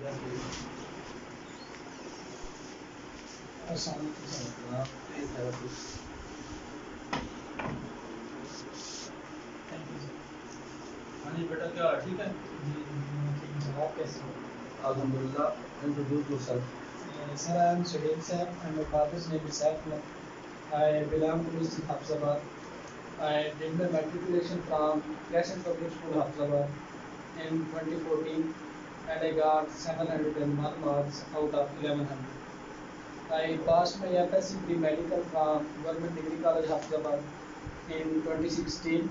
ہاں جی بیٹا کیا ٹھیک ہے؟ آپ کیسے ہو؟ الحمدللہ. Introduce yourself. Sir, I am Sudhir Saif and my father's name is Saifullah. I belong to District Hafsabad. I did my matriculation from Crescent Public School, Hafsabad in 2014 and I got 701 marks out of 1100. I passed my FSc pre-medical from Government Degree College, Hafsabad in 2016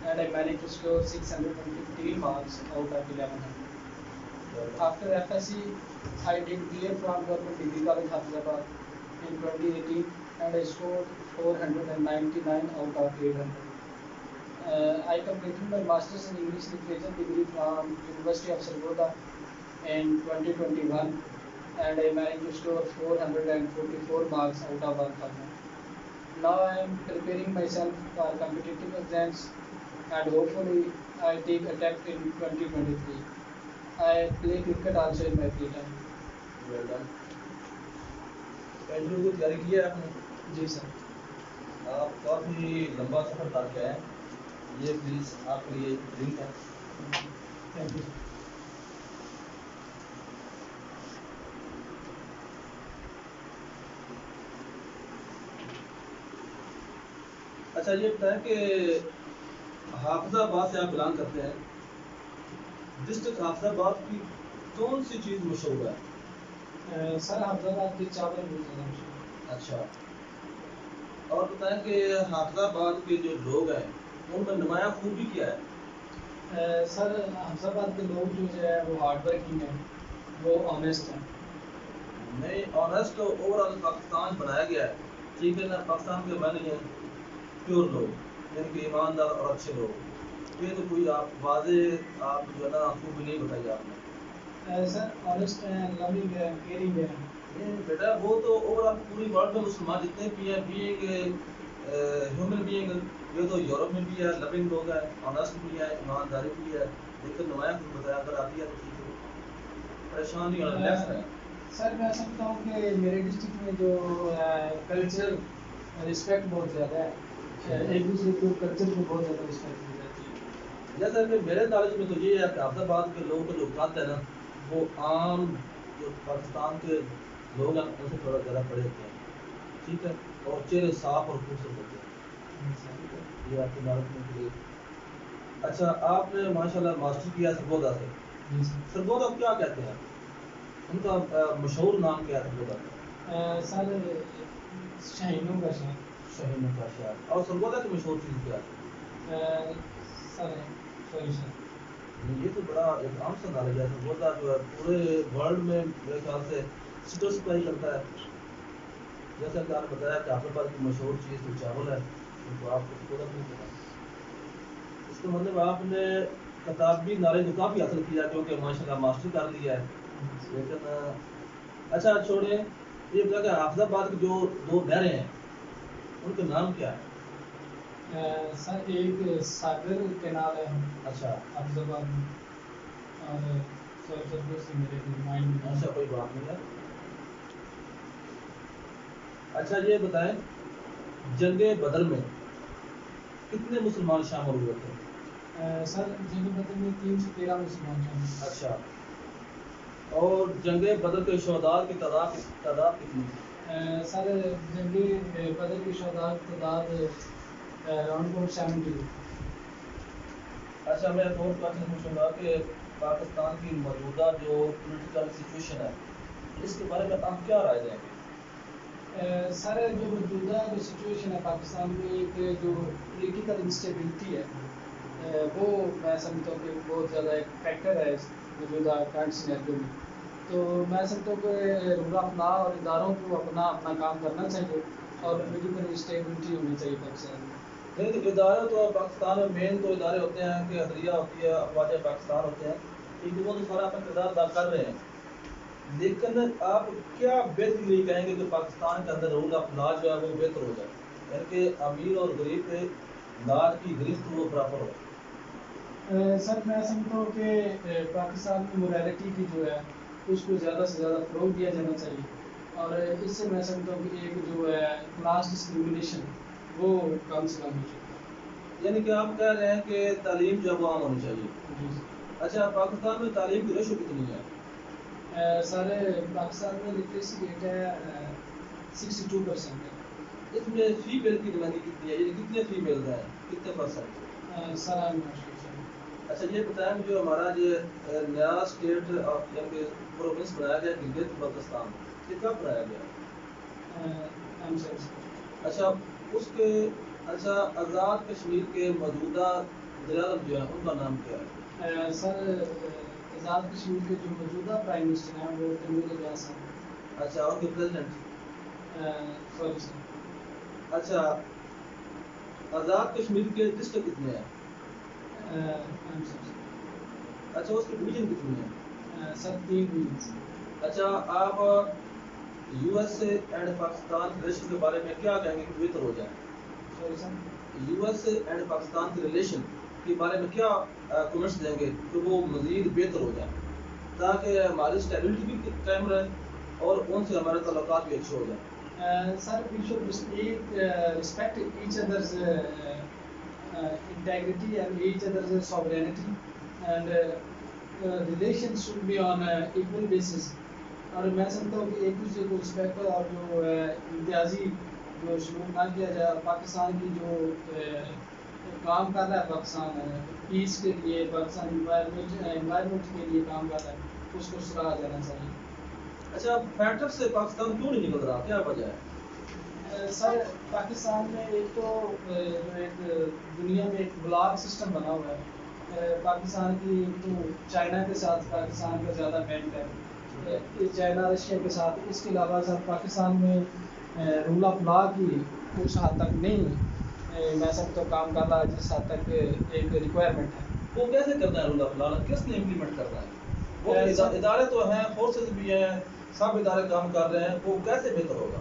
and I managed to score 615 marks out of 1100. After FSc, I did BA from Government Degree College, Hafizabad in 2018 and I scored 499 out of 800. I completed my Masters in English Literature degree from University of Sargodha in 2021 and I managed to score 444 marks out of 1000. Now I am preparing myself for competitive exams and hopefully I take a test in 2023. I play cricket also in my free time. Well done. Interview کی تیاری کی ہے آپ نے؟ جی سر. آپ کافی لمبا سفر کر کے آئے. یہ پلیز آپ کے لیے ڈرنک ہے. Thank you. اچھا یہ بتائیں کہ حافظ آباد سے آپ بلانگ کرتے ہیں. ڈسٹرکٹ حافظ آباد کی کون سی چیز مشہور ہے؟ سر حافظ آباد کے چاول بہت زیادہ مشہور. اچھا اور بتائیں کہ حافظ آباد کے جو لوگ ہیں ان میں نمایاں خوبی کیا ہے؟ سر حافظ آباد کے لوگ جو ہے وہ ہارڈ ورکنگ ہیں, وہ آنیسٹ ہیں. نہیں آنیسٹ تو اوور آل پاکستان بنایا گیا ہے, ٹھیک ہے نا. پاکستان کے معنی ہیں پیور لوگ یعنی کہ ایماندار اور اچھے لوگ. یہ تو کوئی آپ واضح آپ جو ہے نا خوبی نہیں بتائی آپ نے. سر آنیسٹ ہیں, لوننگ ہیں, کیئرنگ ہیں. بیٹا وہ تو اوور آل پوری ورلڈ میں مسلمان جتنے بھی ہیں بینگ ہیومن بینگ, یہ تو یورپ میں بھی ہے لوننگ لوگ ہیں, آنیسٹ بھی ہے, ایمانداری بھی ہے. لیکن نمایاں کچھ بتایا اگر آتی ہے تو ٹھیک ہے, پریشان نہیں ہونا, ریلیکس رہیں. سر میں سمجھتا ہوں کہ میرے ڈسٹرکٹ میں جو کلچرل رسپیکٹ بہت زیادہ ہے, ایک دوسرے کے کلچر کو بہت زیادہ رسپیکٹ دی جاتی ہے. جیسا کہ میرے نالج میں تو یہ ہے کہ حافظ آباد کے لوگوں کا جو قد ہے نا وہ عام جو پاکستان کے لوگ ہیں ان سے تھوڑا زیادہ بڑے ہوتے ہیں, ٹھیک ہے, اور چہرے صاف اور خوبصورت ہوتے ہیں. یہ آپ کے نالج میں کلیئر. اچھا آپ نے ماشاء اللہ ماسٹر کیا سرگودا سے. سرگودا کو کیا کہتے ہیں, ان کا مشہور نام کیا ہے سرگودا کا؟ سر شاہینوں کا شہر. شاہینوں کا شہر. اور سرگودا کی مشہور چیز کیا ہے؟ سر سوری سر یہ تو بڑا ایک عام سا نالج ہے. سرگودا جو ہے پورے ورلڈ میں میرے خیال سے سٹر سپلائی کرتا ہے. جیسا کہ آپ نے بتایا کہ حافظ آباد کی مشہور چیز تو چاول ہے, تو آپ کو سرگودا نہیں پتا. اس کا مطلب آپ نے کتابی نالج تو کافی حاصل کیا کیونکہ ماشاء اللہ ماسٹر کر لیا ہے. لیکن اچھا چھوڑیں, یہ بتا کہ حافظ آباد کی جو دو نہریں ہیں ان کے نام کیا ہے؟ سر ایک ساگر کینال ہے. اچھا حافظ آباد میں, اور سر دوسری میرے مائنڈ میں. اچھا کوئی بات نہیں ہے. اچھا یہ بتائیں جنگ بدر میں کتنے مسلمان شامل ہوئے تھے؟ سر جنگ بدر میں 313 مسلمان شامل. اچھا اور جنگ بدر کے شہداء کی تعداد کتنی تھی؟ سر جنگ بدر کی شہداء کی تعداد اراؤنڈ 70. اچھا میں ایک اور کوشچن پوچھوں گا کہ پاکستان کی موجودہ جو پولیٹیکل سچویشن ہے اس کے بارے میں آپ کیا رائے دیں گے؟ سر جو موجودہ جو سچویشن ہے پاکستان میں, ایک جو پولیٹیکل انسٹیبلٹی ہے وہ میں سمجھتا ہوں کہ بہت زیادہ ایک فیکٹر ہے موجودہ کرنٹ سینیریو میں. تو میں سمجھتا ہوں کہ رول آف لا اور اداروں کو اپنا کام کرنا چاہیے اور پولیٹیکل انسٹیبلٹی ہونی چاہیے پاکستان میں. نہیں تو ادارے تو پاکستان میں مین تو ادارے ہوتے ہیں کہ عدلیہ ہوتی ہے, افواج پاکستان ہوتے ہیں, ٹھیک ہے, وہ تو سارا اپنا کردار ادا کر رہے ہیں. لیکن آپ کیا بہتری نہیں کہیں گے کہ پاکستان کے اندر رول آف لا جو ہے وہ بہتر ہو جائے, یعنی کہ امیر اور غریب پہ لاج کی گرفت وہ برابر ہو؟ سر میں سمجھتا ہوں کہ پاکستان میں موریلٹی کی جو ہے اس کو زیادہ سے زیادہ فروغ دیا جانا چاہیے. اور اس سے میں سمجھتا ہوں کہ ایک جو ہے کلاس ڈسکریمنیشن وہ کم سے کم ہو چکا ہے. یعنی کہ آپ کہہ رہے ہیں کہ تعلیم جو ہے وہ عام ہونی چاہیے. جی اچھا پاکستان میں تعلیم کی ریشو کتنی ہے؟ سارے پاکستان میں لٹریسی ریٹ ہے 62% ہے. اس میں فیمیل کی نمائندگی کتنی ہے، یعنی کتنے فیمیل ہیں، کتنے percent? Sir I am not sure. اچھا یہ بتائیں جو ہمارا یہ نیا اسٹیٹ یعنی کہ پروونس بنایا گیا گلگت بلتستان، یہ کب بنایا گیا؟ اچھا اس کے اچھا آزاد کشمیر کے موجودہ وزیر اعظم جو ہیں ان کا نام کیا ہے؟ سر آزاد کشمیر کے جو موجودہ پرائم منسٹر ہیں وہ تیمور الیاس ہیں. اچھا اور کے پریزیڈنٹ؟ Sorry sir. اچھا آزاد کشمیر کے ڈسٹرکٹ کتنے ہیں؟ اچھا اس کی ڈویژن کتنی ہے؟ سر 3 ڈویژن. اچھا آپ U S A and Pakistan relation کے بارے میں کیا کہیں گے کہ بہتر ہو جائے؟ Sorry sir. U S A and Pakistan کے ریلیشن کے بارے میں کیا کمنٹس دیں گے کہ وہ مزید بہتر ہو جائیں تاکہ ہماری اسٹیبلٹی بھی قائم رہے اور ان سے ہمارے تعلقات بھی اچھے ہو جائیں؟ Sir, we should respect each other's integrity and each other's sovereignty, and relations should be on equal basis. اور میں سمجھتا ہوں کہ ایک دوسرے کو رسپیکٹ اور جو امتیازی جو سلوک نہ کیا جائے. پاکستان کی جو کام کر رہا ہے پاکستان پیس کے لیے، پاکستان انوائرمنٹ کے لیے کام کر رہا ہے، اس کو سراہا جانا چاہیے. اچھا فیکٹر سے پاکستان کیوں نہیں نکل رہا، کیا وجہ ہے؟ سر پاکستان میں ایک تو ایک دنیا میں ایک بلاک سسٹم بنا ہوا ہے. پاکستان کی تو چائنا کے ساتھ پاکستان کا زیادہ بینک ہے، چائنا رشیا کے ساتھ. اس کے علاوہ سر پاکستان میں رول آف لا کی اس حد تک نہیں میں سب تو کام کر رہا ہے جس حد تک ایک ریکوائرمنٹ ہے. وہ کیسے کرنا ہے رول آف لا، کس نے امپلیمنٹ کرنا ہے؟ وہ ادارے تو ہیں، فورسز بھی ہیں، سب ادارے کام کر رہے ہیں، وہ کیسے بہتر ہوگا؟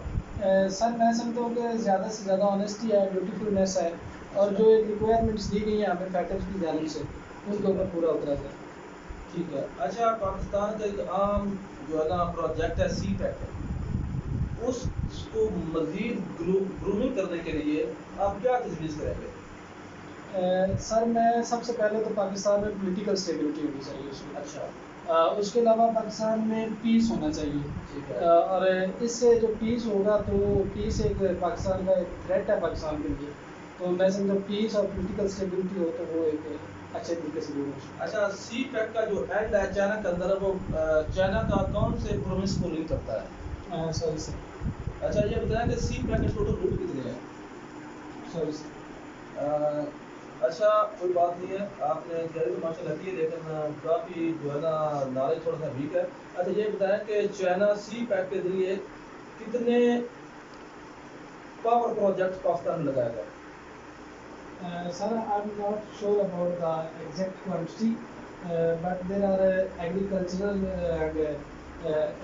سر میں سمجھتا ہوں کہ زیادہ سے زیادہ آنیسٹی ہے، بیوٹیفلنیس ہے، اور جو ایک ریکوائرمنٹس دی گئی ہیں ہمیں فیکٹرز کی جانب سے ان کے اوپر پورا اترا جائے. ٹھیک ہے. اچھا پاکستان کا ایک عام جو ہے نا پروجیکٹ ہے سی پیک، اس کو مزید گرومنگ کرنے کے لیے آپ کیا تجویز کریں گے؟ سر میں سب سے پہلے تو پاکستان میں پولیٹیکل اسٹیبلٹی ہونی چاہیے اس میں. اچھا اس کے علاوہ پاکستان میں پیس ہونا چاہیے. ٹھیک ہے. اور اس سے جو پیس ہوگا تو پیس ایک پاکستان کا ایک تھریٹ ہے پاکستان کے لیے. تو میں سمجھتا پیس اور پولیٹیکل اسٹیبلٹی ہو تو وہ ایک اچھے طریقے سے دور ہو سکتا. اچھا سی پیک کا جو اینڈ ہے چائنا کے اندر، وہ چائنا کا کون سے پروونس کو لنک کرتا ہے؟ Sorry sir. اچھا یہ بتائیں کہ سی پیک کے ٹوٹل روٹ کتنے ہیں؟ Sorry sir. اچھا کوئی بات نہیں ہے، آپ نے تیاری تو ماشاء اللہ کی ہے لیکن کافی جو ہے نا نالج تھوڑا سا ویک ہے. اچھا یہ بتائیں کہ چائنا سی پیک کے ذریعے کتنے پاور پروجیکٹ پاکستان میں لگایا گیا؟ Sir, I'm not sure about the exact quantity, but there are agricultural and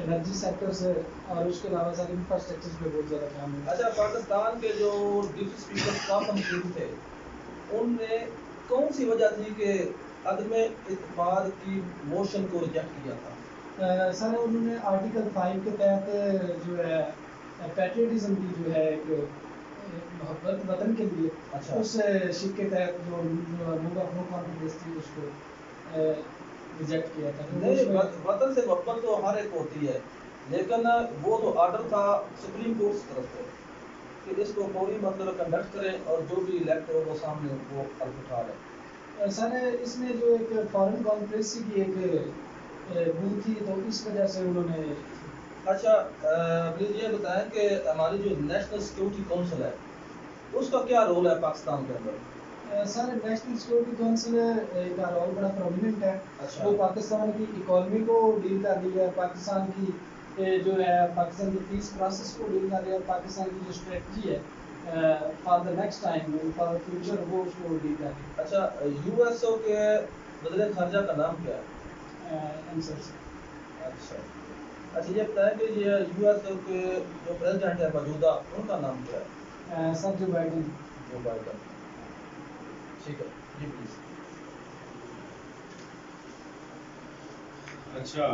energy sectors اور اس کے علاوہ سر انفراسٹرکچر پہ بہت زیادہ کام ہے. اچھا پاکستان کے جو ڈپٹی اسپیکر قاسم شریف تھے، ان نے کون سی وجہ تھی کہ عدم اعتماد کی موشن کو ریجیکٹ کیا تھا؟ سر انہوں نے آرٹیکل 5 کے تحت جو ہے پیٹریٹزم کی جو ہے ایک محبت وطن کے لیے، اس شک کے تحت جو نو کانفیڈنس تھی اس کو ریجیکٹ کیا تھا. نہیں، وطن سے محبت تو ہر ایک ہوتی ہے، لیکن وہ تو آرڈر تھا سپریم کورٹ کی طرف سے کہ اس کو فوری مطلب کنڈکٹ کریں اور جو بھی الیکٹ ہو وہ سامنے وہ حلف اٹھا لیں. سر اس میں جو ایک فارن کانفرنسی کی ایک بو تھی تو اس وجہ سے انہوں نے. اچھا پلیز یہ بتائیں کہ ہماری جو نیشنل سیکورٹی کونسل ہے اس کا کیا رول ہے پاکستان کے اندر؟ سر نیشنل سیکورٹی کونسل کا رول بڑا پرومیننٹ ہے. وہ پاکستان کی اکانومی کو ڈیل کر رہی ہے، پاکستان کی جو ہے پاکستان کی پیس پروسیس کو ڈیل کر رہی ہے، اور پاکستان کی جو اسٹریٹجی ہے for the next time for future وہ اس کو ڈیل کر رہی ہے. اچھا یو ایس او کے وزیر خارجہ کا نام کیا ہے؟ اچھا اچھا یہ بتائیں کہ یہ یو ایس او کے جو پریزیڈنٹ ہے موجودہ ان کا نام کیا ہے؟ سر جو بائیڈن. Joe Biden. ٹھیک ہے جی پلیز. اچھا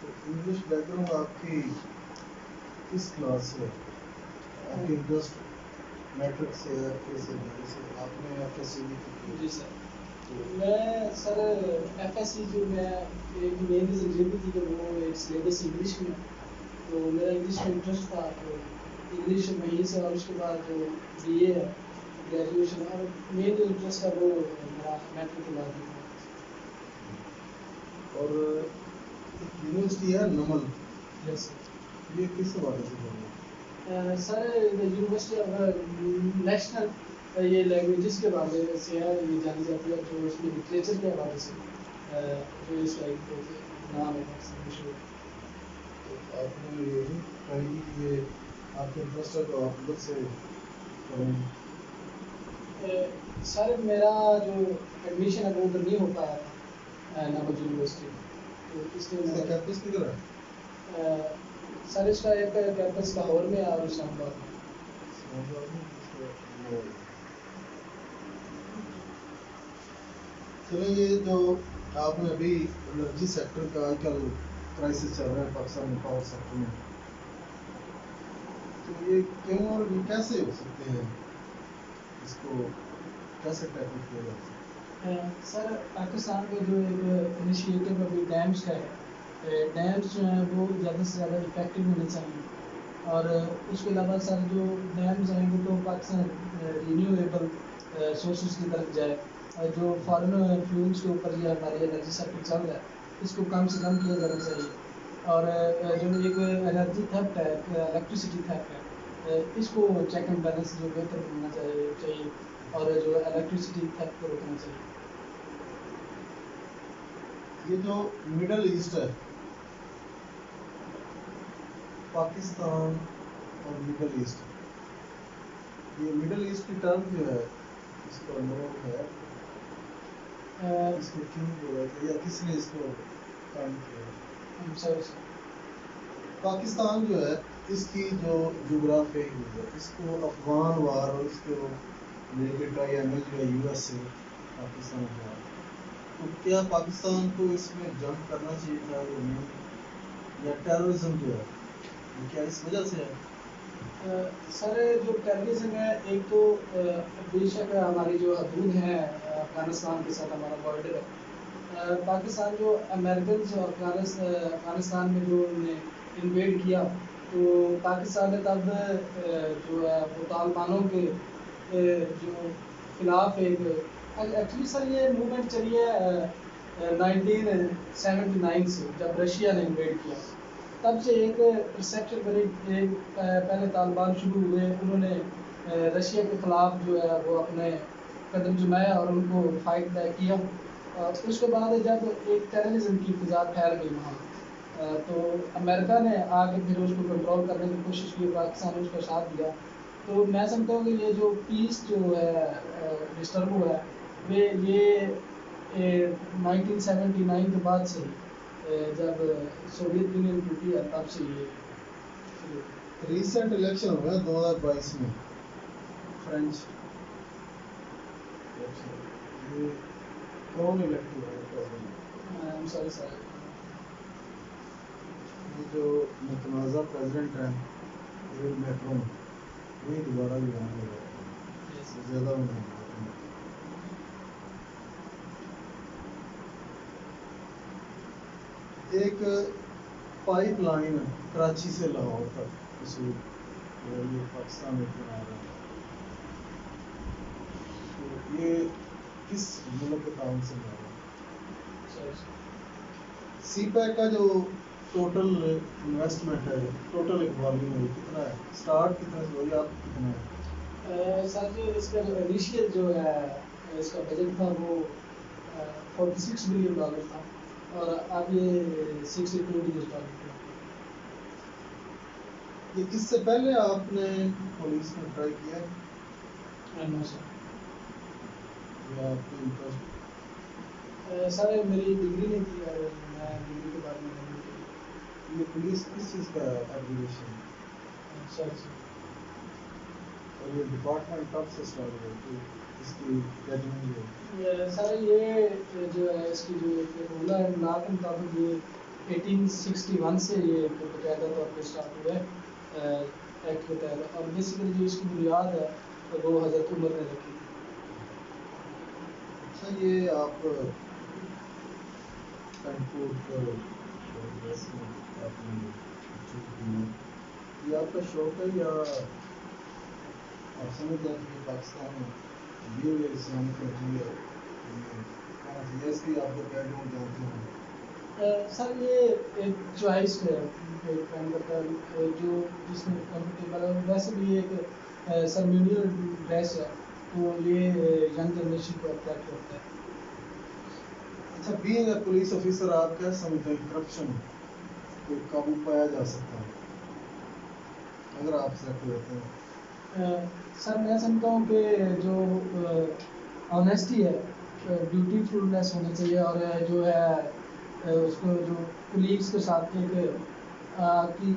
تو انگلش بیک گراؤنڈ آپ کی کس کلاس سے ہے؟ آپ کی انٹرسٹ میٹرک سے ہے کیسے جیسے آپ نے ایف ایس سی بھی کی؟ جی سر میں سر ایف ایس سی جو میں ایک مین ریزن یہ بھی تھی کہ وہ ایک سلیبس انگلش میں، تو میرا انگلش میں انٹرسٹ تھا، تو انگلش وہیں سے، اور اس کے بعد جو بی اے ہے گریجویشن، اور مین جو انٹرسٹ ہے وہ میرا میٹرک کے بعد ہی تھا. اور ایک یونیورسٹی ہے نمل، یس سر. یہ کس حوالے سے ہے؟ سر یونیورسٹی آف نیشنل یہ لینگویجز کے حوالے سے ہے، یہ جانی جاتی ہے، جو اس میں لٹریچر کے حوالے سے جو اس کا ایک نام ہے مشہور. تو آپ نے یہ نہیں ٹرائی کی کہ یہ آپ کا انٹرسٹ ہے تو آپ ادھر سے کریں؟ سر میرا جو ایڈمیشن ہے وہ ادھر نہیں ہو پایا تھا نمل یونیورسٹی میں، تو اس لیے اس کا میں کیمپس کدھر ہے؟ سر اس کا ایک کیمپس لاہور میں ہے اور اسلام آباد میں. اسلام آباد میں اس کا وہ ہے. چلیں یہ جو آپ نے ابھی انرجی سیکٹر کا آج کل کرائسس چل رہا ہے پاکستان میں پاور سیکٹر میں، تو یہ کیوں اور یہ کیسے ہو سکتے ہیں، اس کو کیسے ٹیکل کیا جا سکتا ہے؟ سر پاکستان کا جو ایک انیشیٹو ابھی ڈیمس کا ہے، ڈیمس جو ہیں وہ زیادہ سے زیادہ افیکٹو ہونے چاہیے، اور اس کے علاوہ سر جو ڈیمز آئیں گے تو پاکستان رینیویبل سورسز کی طرف جائے، جو فارن فیولس کے اوپر یہ ہمارے انرجی سیکٹر چل رہا ہے اس کو کم سے کم کیا جانا چاہیے، اور جو ایک انرجی تھیفٹ ہے، الیکٹریسٹی تھیفٹ ہے، اس کو چیک اینڈ بیلنس جو بہتر بننا چاہیے، اور جو الیکٹریسٹی تھیفٹ کو روکنا چاہیے. یہ جو مڈل ایسٹ ہے، پاکستان اور مڈل ایسٹ، یہ مڈل ایسٹ کی ٹرم جو ہے اس کا نام ہے، اس کو کیوں بولا گیا یا کس نے اس کو قائم کیا؟ پاکستان جو ہے اس کی جو جغرافیائی ہے اس کو افغان وار اور اس کو لے کے ٹرائی اینگل جو ہے یو ایس سے پاکستان وار، تو کیا پاکستان کو اس میں جمپ کرنا چاہیے تھا یا نہیں، یا ٹیررزم جو ہے یہ کیا اس وجہ سے ہے؟ سر جو ٹیررزم ہے، ایک تو بے شک ہماری جو حدود ہیں افغانستان کے ساتھ ہمارا بارڈر ہے، پاکستان جو امریکنز اور افغانستان میں جو انہیں انویڈ کیا تو پاکستان نے تب جو ہے وہ طالبانوں کے جو خلاف ایک ایکچولی سر یہ موومنٹ چلی ہے 1979 سے، جب رشیا نے انویڈ کیا تب سے ایک پرسیپشن بنی، پہلے طالبان شروع ہوئے، انہوں نے رشیا کے خلاف جو ہے وہ اپنے قدم جمایا اور ان کو فائٹ بیک کیا، اس کے بعد جب ایک ٹیررزم کی فضا پھیل گئی وہاں، تو امریکہ نے آ کے پھر اس کو کنٹرول کرنے کی کوشش کی، پاکستان نے اس کا ساتھ دیا. تو میں سمجھتا ہوں کہ یہ جو پیس جو ہے ڈسٹرب ہوا ہے یہ 1979 کے بعد سے ہی، جب سوویت یونین ٹوٹی ہے تب سے یہ شروع. ریسنٹ الیکشن ہوا ہے 2022 میں فرینچ الیکشن، یہ کون الیکٹ ہوا ہے پریزیڈنٹ؟ سوری سر یہ جو متنازع پریزیڈنٹ ہیں ایمل میکرون، وہی دوبارہ بھی وہاں ہو رہا ہے، زیادہ انہیں ایک پائپ لائن کراچی سے لاہور تک وصول یہ پاکستان میں بنا رہا ہے، تو یہ کس ملک کے تعاون سے بنا رہا ہے؟ سی پیک کا جو ٹوٹل انویسٹمنٹ ہے، ٹوٹل والیوم ہے کتنا ہے، اسٹارٹ کتنا سے ہوئی، آپ کتنا ہے؟ سر جو اس کا جو انیشیل جو ہے اس کا بجٹ تھا وہ $46 بلین تھا، اور اب یہ $62 بلین. اس سے پہلے آپ نے پولیس میں ٹرائی کیا؟ نو سر. یہ آپ کی انٹرسٹ؟ سر میری ڈگری نہیں تھی اور میں ڈگری کے بعد میں نہیں کی. یہ پولیس کس چیز کا ایپلیکیشن ہے؟ سر اور یہ ڈپارٹمنٹ کب سے اسٹارٹ ہوا کہ اس کی ڈیڈلائن جو ہے؟ سر یہ جو ہے اس کی جو ایک رولر ہے لا کے مطابق یہ 1861 سے یہ باقاعدہ طور پہ اسٹارٹ ہوا ہے ایکٹ کے تحت، اور بیسیکلی جو اس کی بنیاد ہے وہ حضرت عمر نے رکھی تھی. اچھا یہ آپ ٹرانسپورٹ آپ نے یہ آپ کا شوق ہے یا آپ سمجھتے ہیں کہ یہ پاکستان یہ اسلامی کنٹری ہے کہنا چاہیے اس کی آپ کو پہلو جانتے ہیں؟ سر یہ ایک چوائس ہے، ڈپینڈ کرتا ہے جو جس میں کمفرٹیبل ہے. ویسے بھی یہ ایک سرمینیل ڈریس ہے تو یہ ینگ جنریشن کو اٹریکٹ کرتا ہے. اچھا بینگ اے پولیس آفیسر آپ کیا سمجھتے ہیں کرپشن کو قابو پایا جا سکتا ہے اگر آپ سلیکٹ ہوتے ہیں؟ سر میں سمجھتا ہوں کہ جو آنیسٹی ہے، ڈیوٹی فلنس ہونی چاہیے، اور جو ہے اس کو جو کولیگس کے ساتھ ایک کی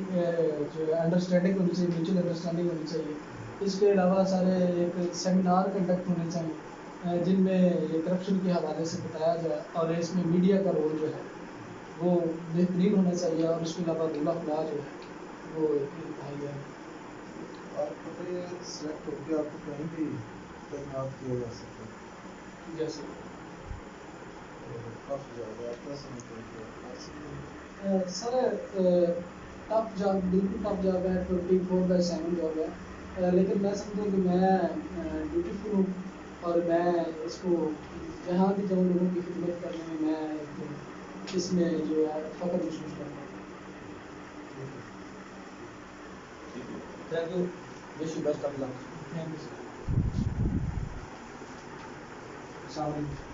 جو انڈرسٹینڈنگ ہونی چاہیے، میوچل انڈرسٹینڈنگ ہونی چاہیے. اس کے علاوہ سارے ایک سیمینار کنڈکٹ ہونے چاہیے جن میں یہ کرپشن کے حوالے سے بتایا جائے، اور اس میں میڈیا کا رول جو ہے وہ بہترین ہونا چاہیے، اور اس کے علاوہ رول آف لا جو ہے وہ انتہائی ہے. آپ پتہ یہ سلیکٹ ہو کے آپ کو کہیں بھی تعینات کیا جا سکتا ہے جیسے ٹف جاب ہے آپ کیا سمجھتے ہیں کہ آپ کر سکتے ہیں؟ سر ٹف جاب بالکل ٹف جاب ہے، 24/7 جاب ہے، لیکن میں سمجھتا ہوں کہ میں بیوٹیفل ہوں، اور میں اس کو جہاں بھی جاؤں لوگوں کی خدمت کرنے میں اس میں جو ہے فخر محسوس کرتا ہوں. Thank you, wish you best of luck. Thank you sir. السلام علیکم.